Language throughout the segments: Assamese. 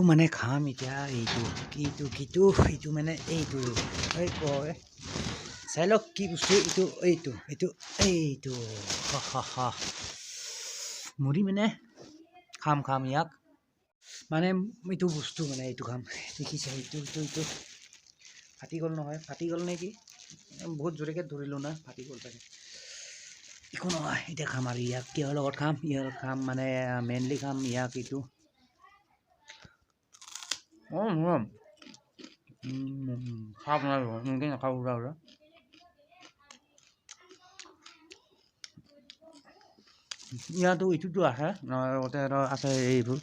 মানে খাম এতিয়া এইটো মানে এইটো কয় চাই লওক কি বস্তু এইটো মুড়ি মানে খাম ইয়াক মানে এইটো বস্তু মানে এইটো খাম দেখিছে এইটো ফাটি গ'ল নহয় ফাটি গ'ল নেকি বহুত জোৰেকে ধৰিলোঁ না ফাটি গ'ল চাগে একো নহয় এতিয়া খাম আৰু ইয়াক কিহৰ লগত খাম মানে মেইনলি খাম ইয়াক এইটো খাব নোৱাৰিব এনেকৈ নাখাব উৰা ইয়াতো এইটোতো আহে লগতে আছে এইবোৰ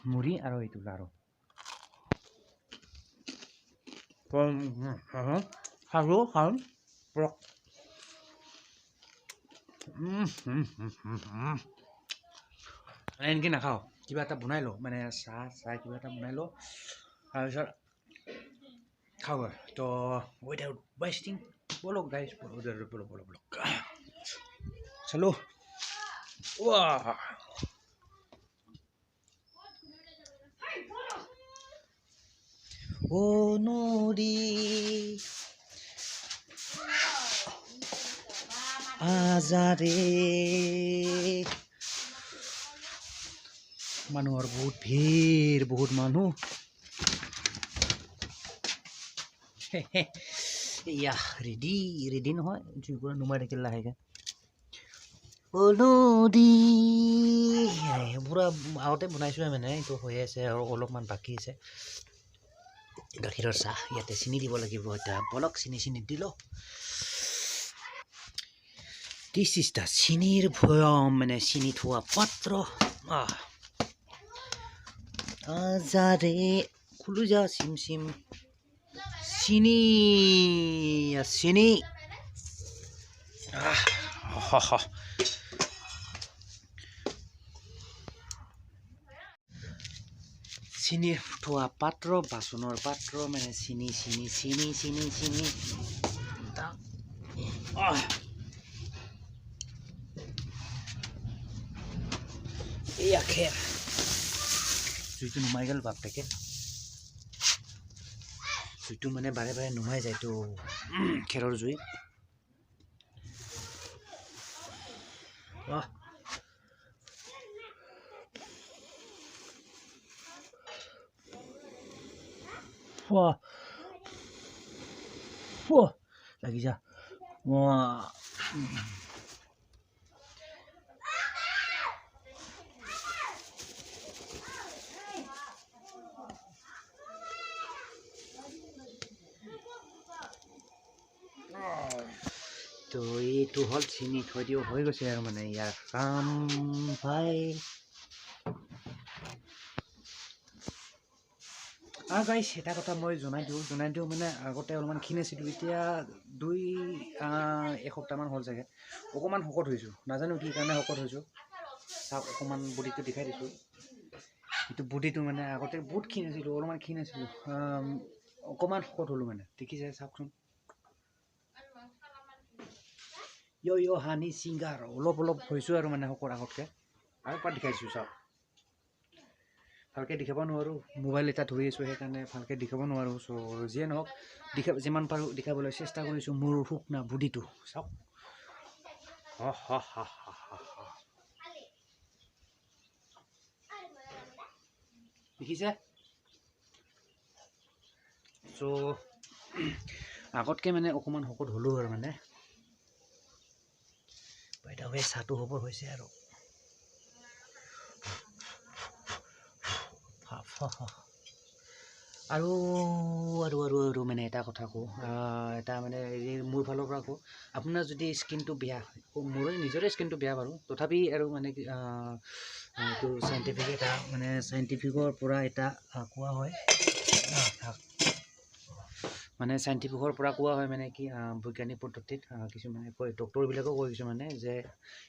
মুড়ি আৰু এইটো লাৰু খাম পৰক এনেকৈ নাখাওঁ কিবা এটা বনাই লওঁ মানে চাহ কিবা এটা বনাই লওঁ তাৰপিছত খাওঁ আৰু তো উইদাউট ৱেষ্টিং বলক গাইজ বলক চলো ও নদী আজাৰে মানুহৰ বহুত ভিৰ বহুত মানুহ এয়া ৰেডি নহয় জুইকুৰা নুমাই থাকিল লাহেকৈ নদী পুৰা আগতে বনাইছোঁহে মানে এইটো হৈ আছে আৰু অলপমান বাকী আছে গাখীৰৰ চাহ ইয়াতে চেনি দিব লাগিব এতিয়া বলক চেনি দিল দিছ ইজ দ্য চেনিৰ ভৈয়াম মানে চেনি থোৱা পাত্ৰ আজাৰে খুলো যা চিম চেনি চেনি থোৱা পাত্ৰ বাচনৰ পাত্ৰ মানে চেনি এয়া খেৰ জুইটো নুমাই গ'ল বাপেকে জুইটো মানে বাৰে নুমাই যায় তো খেৰৰ জুই লাগি যা তো এইটো হ'ল চিনি থৈ দিও হৈ গৈছে আৰু মানে ইয়াৰ কাম ভাই আৰু গাইছ এটা কথা মই জনাই দিওঁ মানে আগতে অলপমান ক্ষীণ আছিলোঁ এতিয়া এসপ্তাহমান হ'ল চাগে অকণমান শকত হৈছোঁ নাজানো কি কাৰণে শকত হৈছোঁ চাওক অকণমান বডিটো দেখাই দিছোঁ এইটো বডিটো মানে আগতে বহুত ক্ষীণ আছিলোঁ অলপমান ক্ষীণ আছিলোঁ অকণমান শকত হ'লোঁ মানে দেখিছে চাওকচোন হানি চিংগাৰ অলপ হৈছোঁ আৰু মানে শকত আগতকৈ আৰু এবাৰ দেখাইছোঁ চাওক ভালকৈ দেখাব নোৱাৰোঁ মোবাইল এটা ধৰি আছোঁ সেইকাৰণে ভালকৈ দেখাব নোৱাৰোঁ চ' যিয়ে নহওক যিমান পাৰোঁ দেখাবলৈ চেষ্টা কৰিছোঁ মোৰ শুকনা বডিটো চাওক দেখিছে চ' আগতকৈ মানে অকণমান শকত হ'লোঁ আৰু মানে বাইদেৱে চাহটো হ'ব হৈছে আৰু আৰু মানে এটা কথা কওঁ এটা মানে মোৰ ফালৰ পৰা কওঁ আপোনাৰ যদি স্কিনটো বেয়া হয় মোৰো নিজৰে স্কিনটো বেয়া বাৰু তথাপি আৰু মানে এইটো চাইণ্টিফিকৰ পৰা এটা কোৱা হয় মানে কি বৈজ্ঞানিক পদ্ধতিত কিছুমানে কয় ডক্টৰবিলাকেও কৈ কিছুমানে যে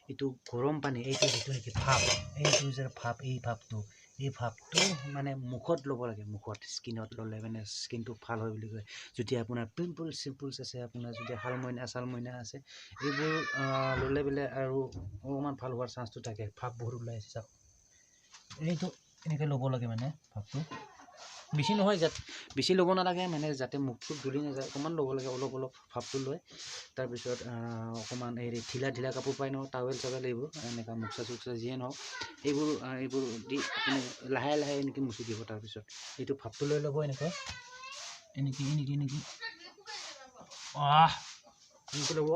এইটো গৰম পানী এইটো যিটো নেকি এই ভাপটো মানে মুখত ল'ব লাগে মুখত স্কিনত ল'লে মানে স্কিনটো ভাল হয় বুলি কয় যদি আপোনাৰ চিম্পলছ আছে আপোনাৰ যদি চালমইনা আছে এইবোৰ ল'লে বোলে আৰু অকণমান ভাল হোৱাৰ চান্সটো থাকে ভাপ বহুত ওলাই আছে চাওক এইটো এনেকৈ ল'ব লাগে মানে ভাপটো বেছি নহয় বেছি ল'ব নালাগে মানে যাতে মুখটো জ্বলি নাযায় অকণমান ল'ব লাগে অলপ অলপ ভাপটো লৈ তাৰপিছত অকণমান হেৰি ঢিলা কাপোৰ পাই নহয় টাৱেল চাৱেল এইবোৰ এনেকুৱা মুচা চুচা যিয়ে নহওক এইবোৰ দি আপুনি লাহে লাহে এনেকৈ মুচি দিব তাৰপিছত এইটো ভাপটো লৈ ল'ব এনেকৈ এনেকৈ ল'ব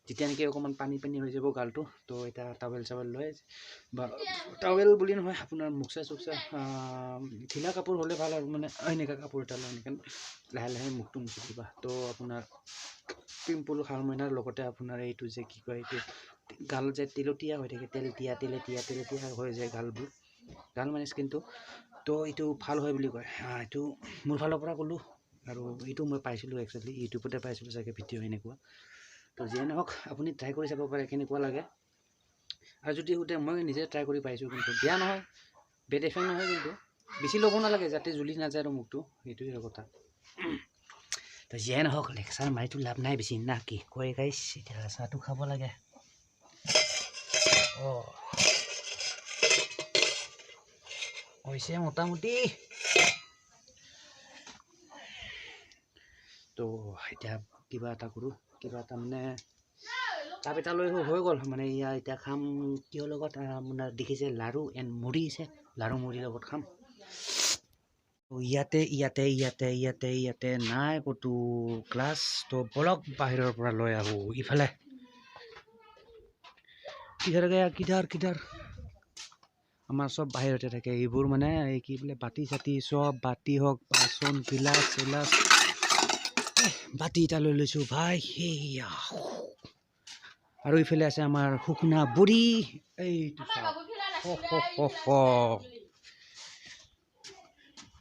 যেতিয়া নেকি অকণমান পানী হৈ যাব গালটো তো এতিয়া টাৱেল চাৱেল লৈ বা টাৱেল বুলি নহয় আপোনাৰ মুচা চুচা ঢিলা কাপোৰ হ'লে ভাল আৰু মানে এনেকুৱা কাপোৰ এটা লৈ এনেকৈ লাহে লাহে মুখটো মুচি দিবা তো আপোনাৰ পিম্পল শালমইনাৰ লগতে আপোনাৰ এইটো যে কি কয় এইটো গাল যে তেলতীয়া হৈ থাকে তেলেতীয়া হৈ যায় গালবোৰ গাল মানে স্কিনটো তো এইটো ভাল হয় বুলি কয় এইটো মোৰ ফালৰ পৰা ক'লোঁ আৰু এইটো মই পাইছিলোঁ একচুৱেলি ইউটিউবতে পাইছিলোঁ চাগে ভিডিঅ' এনেকুৱা তো যিয়ে নহওক আপুনি ট্ৰাই কৰি চাব পাৰে কেনেকুৱা লাগে আৰু যদি সুধে মই নিজে ট্ৰাই কৰি পাইছোঁ কিন্তু বেয়া নহয় বেড এফেক্ট নহয় কিন্তু বেছি ল'ব নালাগে যাতে জ্বলি নাযায় আৰু মুখটো সেইটোৱে কথা তো যিয়ে নহওক লেকচাৰ মাৰিটো লাভ নাই বেছি না কি কয় গাইছ এতিয়া চাহটো খাব লাগে হৈছে মোটামুটি তো এতিয়া কিবা এটা কৰোঁ কিবা এটা মানে কাপ এটা লৈ হৈ গ'ল মানে ইয়াৰ এতিয়া খাম কিহৰ লগত আপোনাৰ দেখিছে লাৰু এণ্ড মুড়ি আছে লাৰু মুড়িৰ লগত খাম ইয়াতে নাই ক'তো গ্লাছ তো বলক বাহিৰৰ পৰা লৈ আহোঁ ইফালে কিধাৰ আমাৰ চব বাহিৰতে থাকে এইবোৰ মানে এই কি বোলে বাতি চাতি চব বাতি হওক বাচন গিলাচ চিলাচ বাতি এটা লৈ লৈছোঁ ভাই সেয়া আৰু ইফালে আছে আমাৰ শুকনা বুঢ়ী এইটো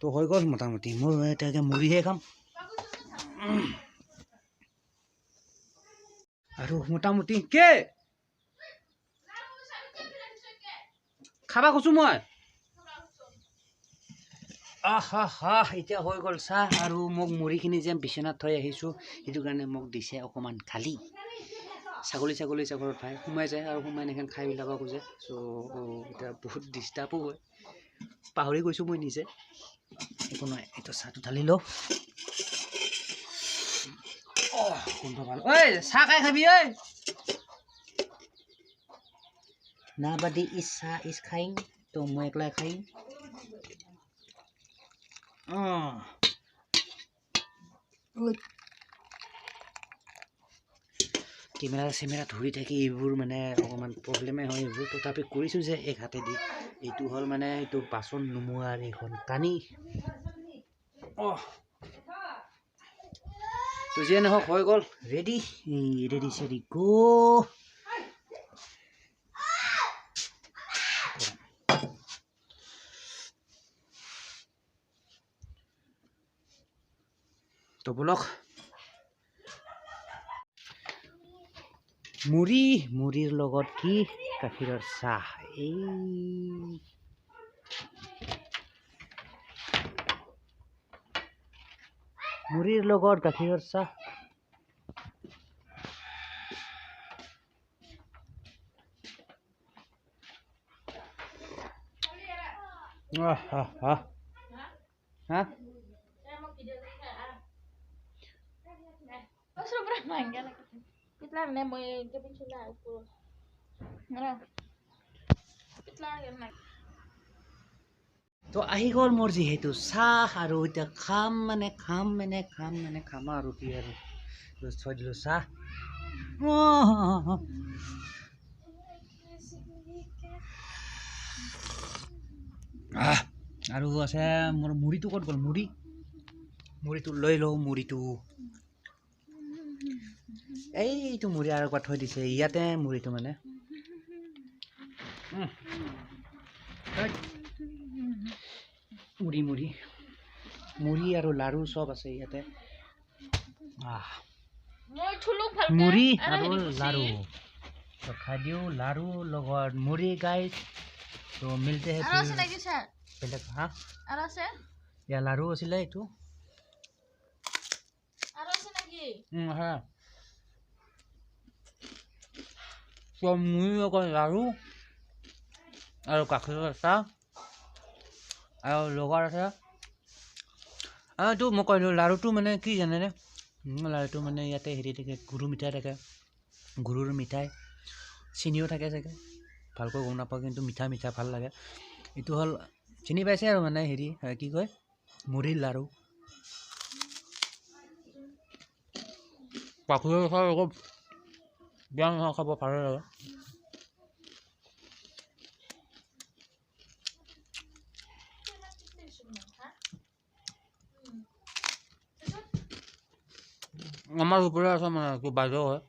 তো হৈ গ'ল মোটামুটি মোৰ এতিয়া মুড়িহে খাম আৰু মোটামুটি কে খাবা কৈছোঁ মই এতিয়া হৈ গ'ল চাহ আৰু মোক মুড়িখিনি যে বিচনাত থৈ আহিছোঁ সেইটো কাৰণে মোক দিছে অকণমান খালী ছাগলী ভাই সোমাই যায় আৰু সোমাই এনেকৈ খাই ওলাব খোজে চ' এতিয়া বহুত ডিষ্টাৰ্বো হয় পাহৰি গৈছোঁ মই নিজে একো নহয় এইটো চাহটো ঢালি লওঁ কোনটো ভাল ঐ চাহ খাই খাবি ঐ না বাদি ইচ চাহ ইচ খাইং তো মই একলাই খাইং কেমেৰা ধৰি থাকি এইবোৰ মানে অকণমান প্ৰব্লেমে হয় এইবোৰ তথাপি কৰিছোঁ যে এক হাতেদি এইটো হ'ল মানে এইটো বাচন নোমোৱাৰ এইখন কানি তো যিয়ে নহওক হৈ গ'ল ৰেডি চেডি গো তো বলক মুড়িৰ লগত কি গাখীৰৰ চাহ মুড়িৰ লগত গাখীৰৰ চাহ তো আহি গ'ল মোৰ যিহেতু চাহ আৰু এতিয়া খাম আৰু কি আৰু থৈ দিলোঁ চাহ আৰু আছে মোৰ মুড়িটো ক'ত গ'ল মুড়িটো লৈ লওঁ এইটো মুড়ি আৰু ক'ত থৈ দিছে ইয়াতে মুড়িটো মানে মুড়ি আৰু লাৰু চব আছে ইয়াতে মুড়ি আৰু লাৰু তো খাই দিওঁ লাৰু লগত মুড়ি গাইছ তো মিলতে হে বেলেগ ইয়াৰ লাৰু আছিলে এইটো মুড়ি লগত লাৰু আৰু গাখীৰৰ চাহ আৰু লগৰ আছে এইটো মই কৈছোঁ লাড়ুটো মানে কি জানেনে লাড়ুটো মানে ইয়াতে হেৰি থাকে গুৰু মিঠাই থাকে গুৰুৰ মিঠাই চেনিও থাকে চাগে ভালকৈ গম নাপাওঁ কিন্তু মিঠা মিঠা ভাল লাগে এইটো হ'ল চিনি পাইছে আৰু মানে হেৰি কি কয় মুড়িৰ লাড়ু পাখুৰি খাই আকৌ বেয়া নহয় খাব পাৰে আৰু আমাৰ ওপৰে আছে মানে কি বাইদেউ হয়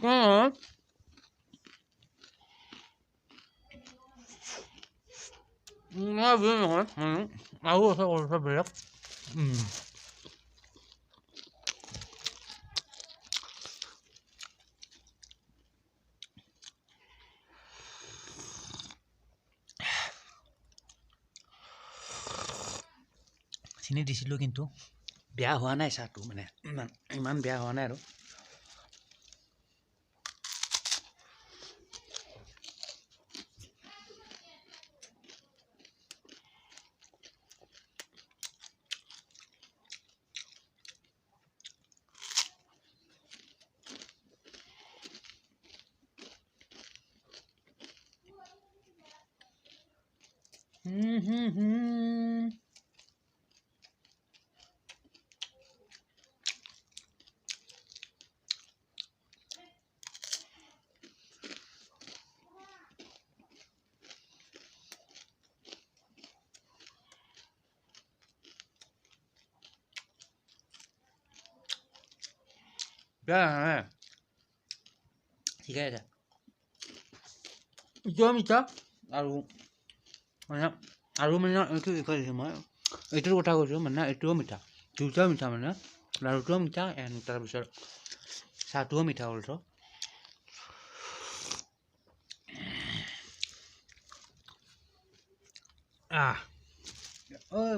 Có nó biết rồi đâu sao biết চিনি দিছিলোঁ কিন্তু বেয়া হোৱা নাই চাহটো মানে ইমান বেয়া হোৱা নাই আৰু ঠিক আছে এইটো মিঠা আৰু মানে এইটো কৈ দিছোঁ মই এইটোৰ কথা কৈছোঁ মানে এইটোও মিঠা দুটাও মিঠা মানে লাড়ুটোও মিঠা এণ্ড তাৰপিছত চাহটোও মিঠা অলছ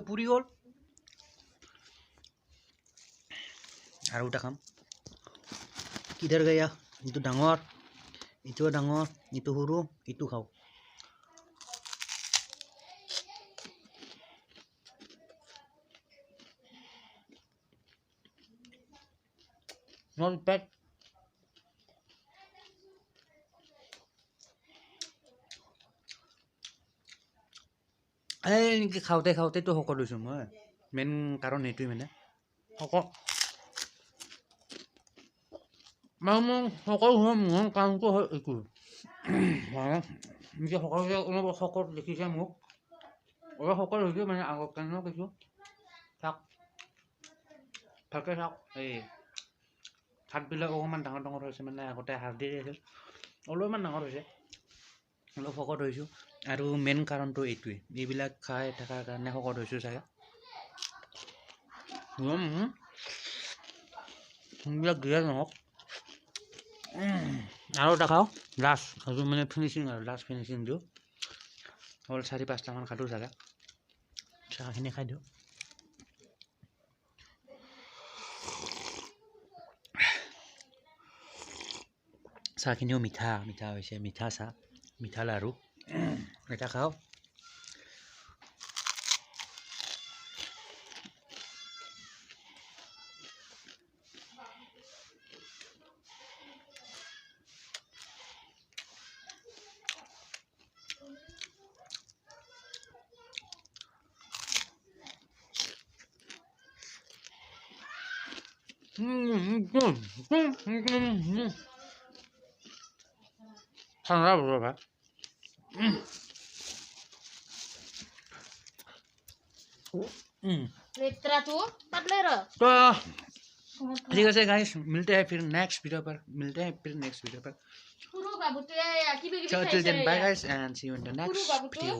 পুৰি গ'ল আৰু এটা খাম কিধৰ গয়া এইটো ডাঙৰ ইটোও ডাঙৰ ইটো সৰু ইটো খাওঁ not bad এনেকৈ খাওঁতেতো শকত হৈছোঁ মই মেইন কাৰণ সেইটোৱে মানে শকত মই শকত হোৱা মোৰ কাৰণটো হ'ল এইটো নিজে অলপ শকত দেখিছে মোক অলপ শকত হৈছোঁ মানে আগত কাৰণেও কৈছোঁ চাওক ভালকৈ চাওক এই হাতবিলাক অকণমান ডাঙৰ ডাঙৰ হৈছে মানে আগতে হাড়দি আছিল অলপমান ডাঙৰ হৈছে অলপ শকত হৈছোঁ আৰু মেইন কাৰণটো এইটোৱে এইবিলাক খাই থকাৰ কাৰণে শকত হৈছোঁ চাগে এইবিলাক দিয়ে নহওক আৰু এটা খাওঁ লাষ্ট সেইটো মানে ফিনিচিং আৰু লাষ্ট ফিনিচিং দিওঁ হ'ল 4-5টামান খালোঁ চাগে চাহখিনি খাই দিওঁ চাহখিনিও মিঠা মিঠা হৈছে মিঠা চাহ মিঠা লাড়ু এটা খাওঁ ঠান্ডা বলো ভাই तो ठीक है गाइस मिलते हैं फिर next video per So till then bye guys and see you in the next video